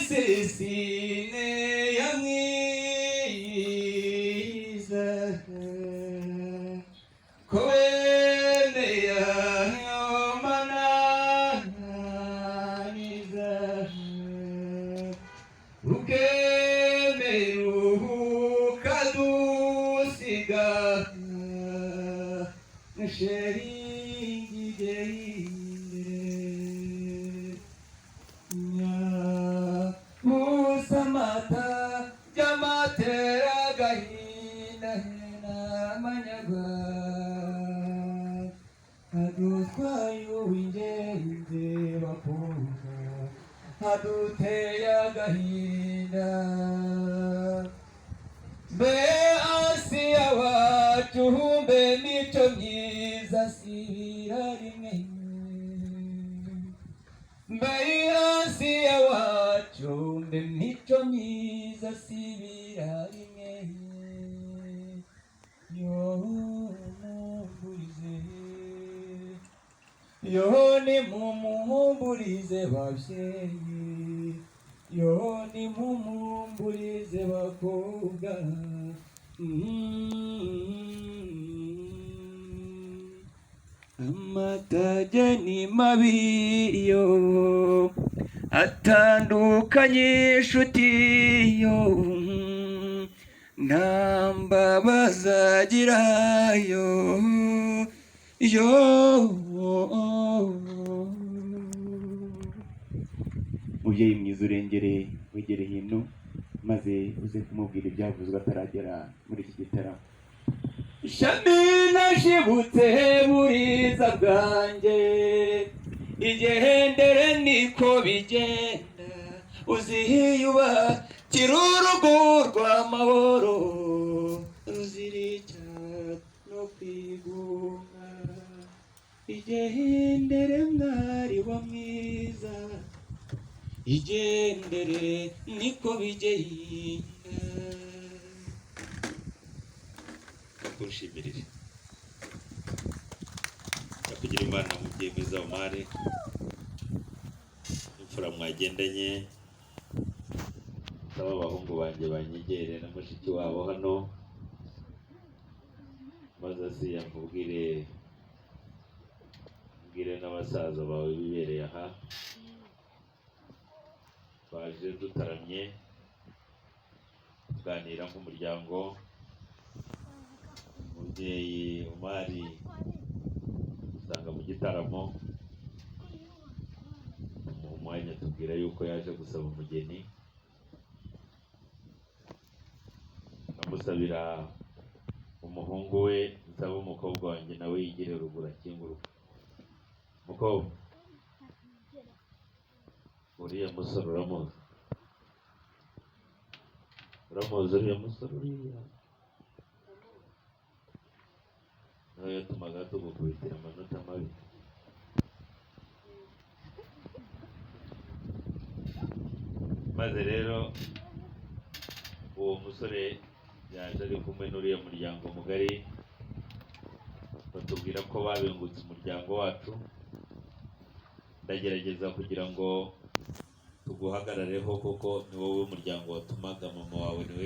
isesine yamwiza koene yamananiza ukemeruhuka dusiga Musamata jamatera gahina n'amanyaga adutwaye ingenzi bakunda aduteye agahinda mbe Asiya wacu mbe mico myiza sibira rimwe mbe Asiya wacu mbe mico myiza sibira rimwe yo mumburize yo nimumumburize babyeyi yo nimumumburize bakobwa amatage ni mabi yo atandukanye inshuti yo nta mbabazi agira yo mubyeyi mwiza urengere wegere hino maze uze kumubwira ibyavuzwe ataragera muri iki gitaramo. Shami nashibutse buriza bwanjye igendere niko bigenda uziyubakira urugo rw'amahoro ruzirika no kwigunga igendere mwari wa mwiza igendere niko bigenda bakushimirire kugira Imana mubyeyi mwiza umare imfura mwagendanye n'aba bahungu banjye banyegere na mushiki wabo hano maze Asiya nkubwire n'abasaza bawe bibereye aha baje dutaramye tuganira nk'umuryango. Umubyeyi umari usanga mu gitaramo umwanya tubwira yuko yaje gusaba umugeni amusabira umuhungu we nsaba umukobwa wanjye nawe yigire ruguru akinguruka. Mukobwa uriya musore uramuzi uriya musore uriya nawe yatumaga tugukubitira amanota mabi. Maze rero uwo musore yaje ari kumwe n'uriya muryango mugari batubwira ko babengutse umuryango wacu. Ndagerageza kugira ngo tuguhagarareho kuko ni wowe muryango watumaga mama wawe niwe